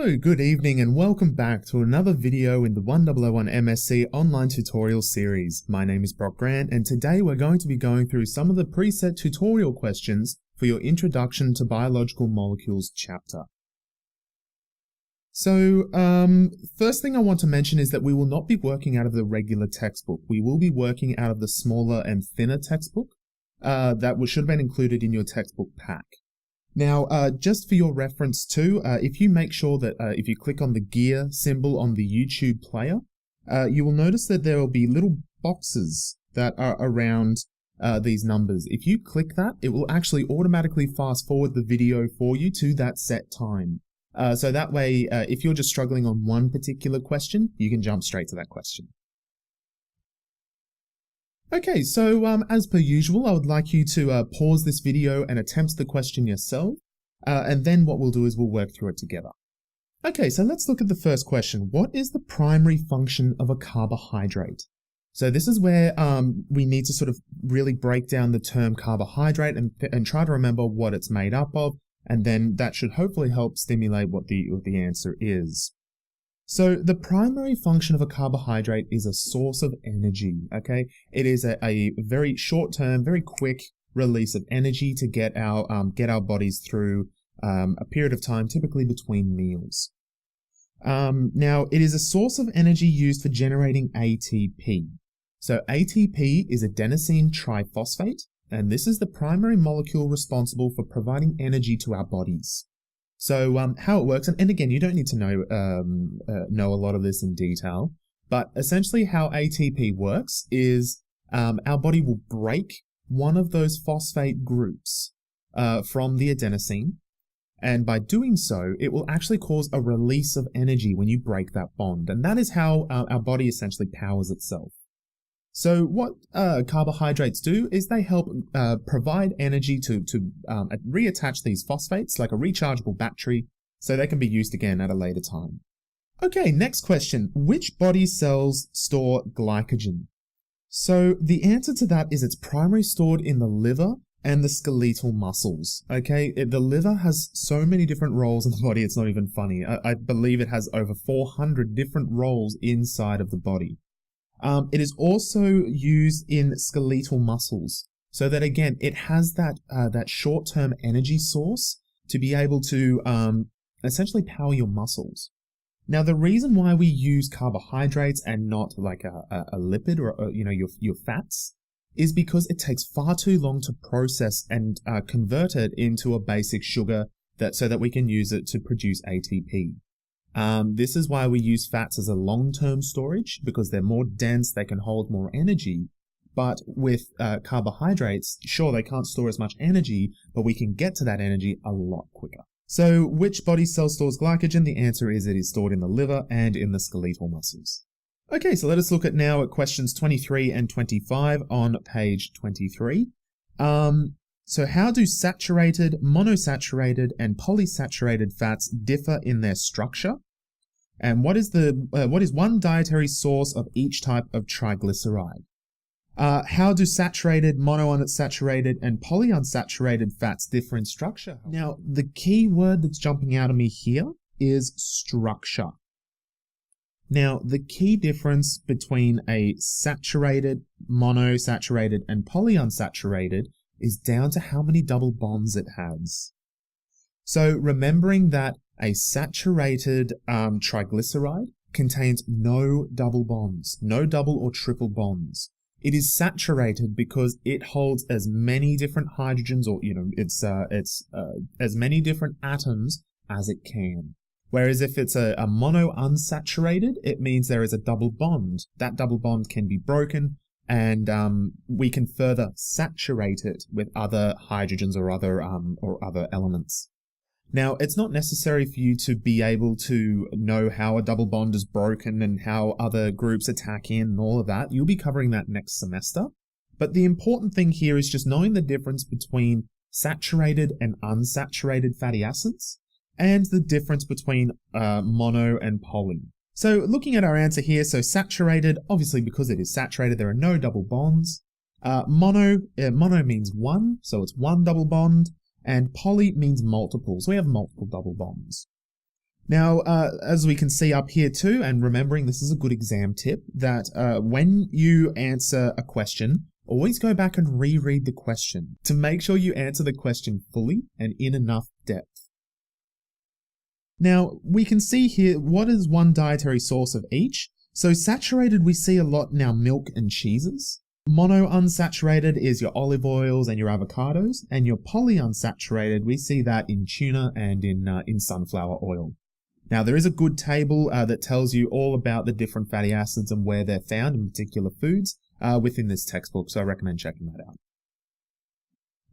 Hello, good evening, and welcome back to another video in the 1001 MSc online tutorial series. My name is Brock Grant, and today we're going to be going through some of the preset tutorial questions for your Introduction to Biological Molecules chapter. So, first thing I want to mention is that we will not be working out of the regular textbook. We will be working out of the smaller and thinner textbook that should have been included in your textbook pack. Now, just for your reference too, if you make sure that if you click on the gear symbol on the YouTube player, you will notice that there will be little boxes that are around these numbers. If you click that, it will actually automatically fast forward the video for you to that set time. So that way, if you're just struggling on one particular question, you can jump straight to that question. Okay, so as per usual, I would like you to pause this video and attempt the question yourself, and then what we'll do is we'll work through it together. Okay, so let's look at the first question. What is the primary function of a carbohydrate? So this is where we need to sort of really break down the term carbohydrate and try to remember what it's made up of, and then that should hopefully help stimulate what the answer is. So the primary function of a carbohydrate is a source of energy, okay? It is a very short-term, very quick release of energy to get our bodies through a period of time, typically between meals. Now, it is a source of energy used for generating ATP. So ATP is adenosine triphosphate, and this is the primary molecule responsible for providing energy to our bodies. So how it works, and again, you don't need to know a lot of this in detail, but essentially how ATP works is our body will break one of those phosphate groups from the adenosine, and by doing so, it will actually cause a release of energy when you break that bond, and that is how our body essentially powers itself. So what carbohydrates do is they help provide energy to reattach these phosphates like a rechargeable battery so they can be used again at a later time. Okay, next question. Which body cells store glycogen? So the answer to that is it's primarily stored in the liver and the skeletal muscles. Okay, the liver has so many different roles in the body, it's not even funny. I believe it has over 400 different roles inside of the body. It is also used in skeletal muscles, so that again, it has that short-term energy source to be able to essentially power your muscles. Now, the reason why we use carbohydrates and not like a lipid or your fats is because it takes far too long to process and convert it into a basic sugar so that we can use it to produce ATP. This is why we use fats as a long-term storage, because they're more dense, they can hold more energy. But with carbohydrates, sure, they can't store as much energy, but we can get to that energy a lot quicker. So which body cell stores glycogen? The answer is it is stored in the liver and in the skeletal muscles. Okay, so let us look now at questions 23 and 25 on page 23. So how do saturated, monosaturated, and polysaturated fats differ in their structure? And what is one dietary source of each type of triglyceride? How do saturated, monounsaturated, and polyunsaturated fats differ in structure? Now, the key word that's jumping out at me here is structure. Now, the key difference between a saturated, monosaturated, and polyunsaturated is down to how many double bonds it has. So remembering that a saturated triglyceride contains no double bonds, no double or triple bonds. It is saturated because it holds as many different hydrogens, or it's as many different atoms as it can. Whereas if it's a monounsaturated, it means there is a double bond. That double bond can be broken, and we can further saturate it with other hydrogens or other elements. Now, it's not necessary for you to be able to know how a double bond is broken and how other groups attack in and all of that. You'll be covering that next semester. But the important thing here is just knowing the difference between saturated and unsaturated fatty acids and the difference between mono and poly. So looking at our answer here, so saturated, obviously because it is saturated, there are no double bonds. Mono means one, so it's one double bond. And poly means multiple, so we have multiple double bonds. Now, as we can see up here too, and remembering this is a good exam tip, that when you answer a question, always go back and reread the question to make sure you answer the question fully and in enough depth. Now, we can see here what is one dietary source of each. So saturated we see a lot now, milk and cheeses. Monounsaturated is your olive oils and your avocados, and your polyunsaturated we see that in tuna and in sunflower oil. Now, there is a good table that tells you all about the different fatty acids and where they're found in particular foods within this textbook, so I recommend checking that out.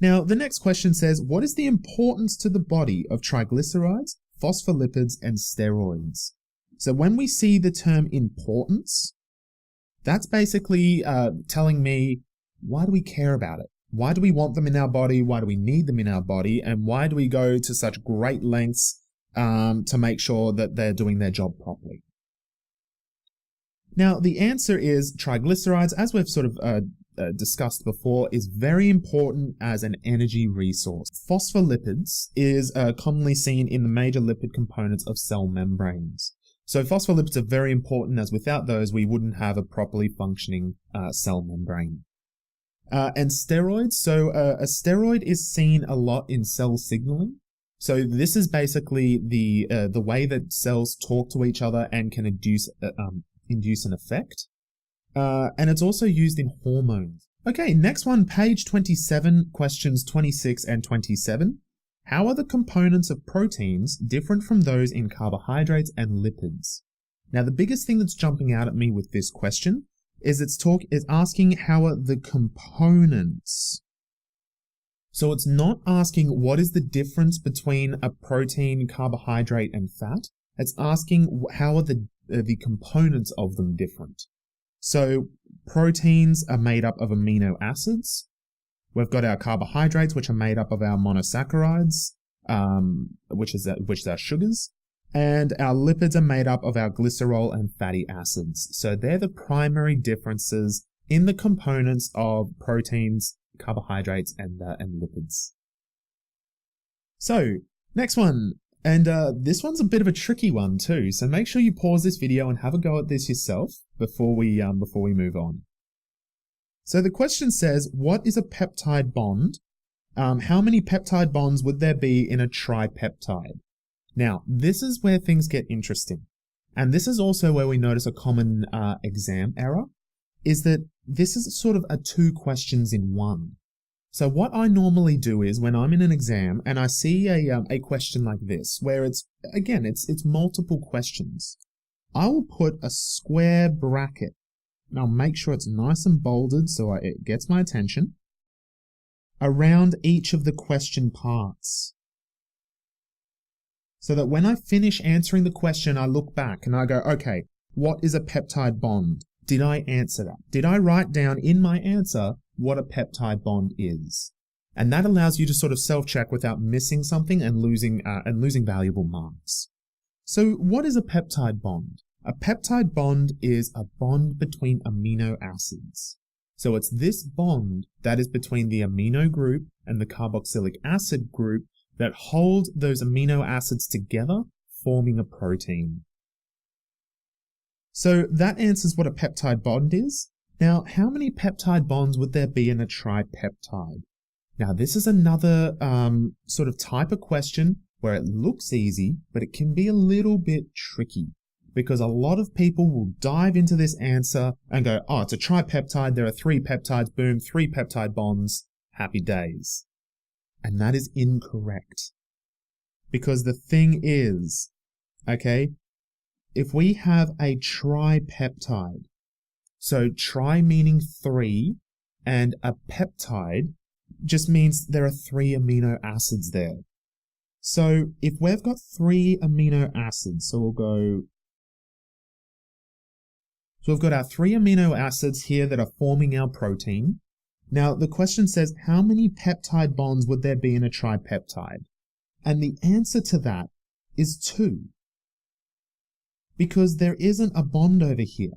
Now, the next question says, what is the importance to the body of triglycerides, phospholipids, and steroids? So when we see the term importance, that's basically telling me, why do we care about it? Why do we want them in our body? Why do we need them in our body? And why do we go to such great lengths to make sure that they're doing their job properly? Now, the answer is triglycerides, as we've sort of discussed before, is very important as an energy resource. Phospholipids is commonly seen in the major lipid components of cell membranes. So phospholipids are very important, as without those, we wouldn't have a properly functioning cell membrane. And steroids, so a steroid is seen a lot in cell signaling. So this is basically the way that cells talk to each other and can induce an effect. And it's also used in hormones. Okay, next one, page 27, questions 26 and 27. How are the components of proteins different from those in carbohydrates and lipids? Now, the biggest thing that's jumping out at me with this question is it's asking how are the components. So it's not asking what is the difference between a protein, carbohydrate, and fat. It's asking how are the components of them different. So proteins are made up of amino acids. We've got our carbohydrates, which are made up of our monosaccharides, which are sugars. And our lipids are made up of our glycerol and fatty acids. So they're the primary differences in the components of proteins, carbohydrates, and lipids. So, next one. And this one's a bit of a tricky one too. So make sure you pause this video and have a go at this yourself before we move on. So the question says, what is a peptide bond? How many peptide bonds would there be in a tripeptide? Now, this is where things get interesting. And this is also where we notice a common exam error, is that this is sort of a two questions in one. So what I normally do is when I'm in an exam and I see a question like this, where it's multiple questions, I will put a square bracket. And I'll make sure it's nice and bolded so it gets my attention around each of the question parts. So that when I finish answering the question, I look back and I go, okay, what is a peptide bond? Did I answer that? Did I write down in my answer what a peptide bond is? And that allows you to sort of self-check without missing something and losing valuable marks. So what is a peptide bond? A peptide bond is a bond between amino acids. So it's this bond that is between the amino group and the carboxylic acid group that hold those amino acids together, forming a protein. So that answers what a peptide bond is. Now, how many peptide bonds would there be in a tripeptide? Now, this is another sort of type of question where it looks easy, but it can be a little bit tricky because a lot of people will dive into this answer and go, oh, it's a tripeptide, there are 3 peptides, boom, 3 peptide bonds, happy days. And that is incorrect. Because the thing is, okay, if we have a tripeptide, so tri meaning 3, and a peptide just means there are 3 amino acids there. So if we've got 3 amino acids, so we've got our 3 amino acids here that are forming our protein. Now the question says, how many peptide bonds would there be in a tripeptide? And the answer to that is 2. Because there isn't a bond over here.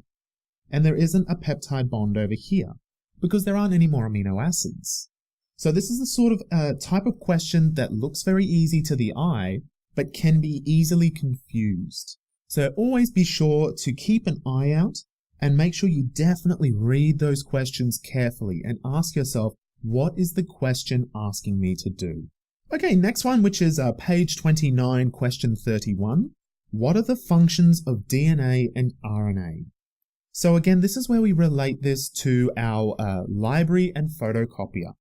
And there isn't a peptide bond over here. Because there aren't any more amino acids. So this is the sort of type of question that looks very easy to the eye, but can be easily confused. So always be sure to keep an eye out and make sure you definitely read those questions carefully and ask yourself, what is the question asking me to do? Okay, next one, which is page 29, question 31. What are the functions of DNA and RNA? So again, this is where we relate this to our library and photocopier.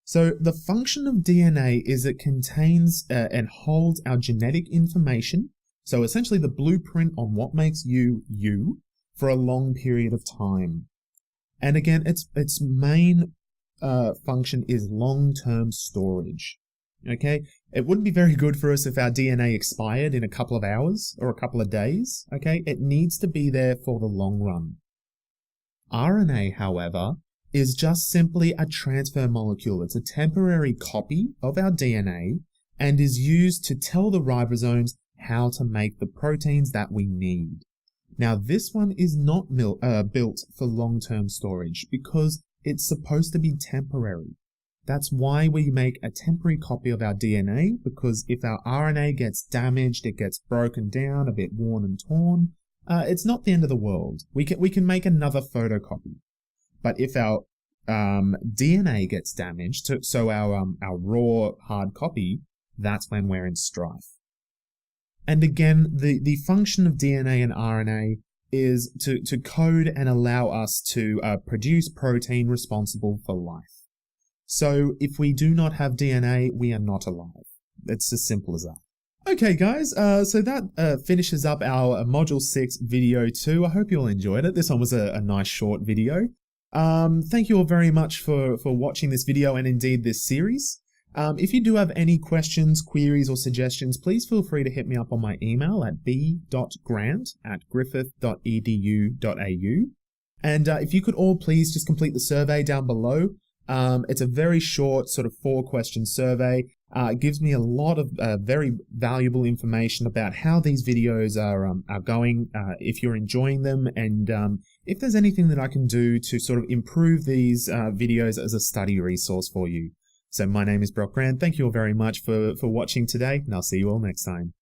So the function of DNA is it contains and holds our genetic information, so essentially the blueprint on what makes you, you, for a long period of time. And again, its main function is long-term storage. Okay, it wouldn't be very good for us if our DNA expired in a couple of hours or a couple of days. Okay, it needs to be there for the long run. RNA, however, is just simply a transfer molecule. It's a temporary copy of our DNA and is used to tell the ribosomes how to make the proteins that we need. Now, this one is not built for long-term storage because it's supposed to be temporary. That's why we make a temporary copy of our DNA, because if our RNA gets damaged, it gets broken down, a bit worn and torn, it's not the end of the world. We can make another photocopy. But if our DNA gets damaged, so our raw hard copy, that's when we're in strife. And again, the function of DNA and RNA is to code and allow us to produce protein responsible for life. So if we do not have DNA, we are not alive. It's as simple as that. Okay, guys, so that finishes up our Module 6 video 2. I hope you all enjoyed it. This one was a nice short video. Thank you all very much for watching this video and indeed this series. If you do have any questions, queries, or suggestions, please feel free to hit me up on my email at b.grant@griffith.edu.au. And if you could all please just complete the survey down below. It's a very short sort of 4-question survey. It gives me a lot of very valuable information about how these videos are going, if you're enjoying them, and if there's anything that I can do to sort of improve these videos as a study resource for you. So my name is Brock Grant. Thank you all very much for watching today, and I'll see you all next time.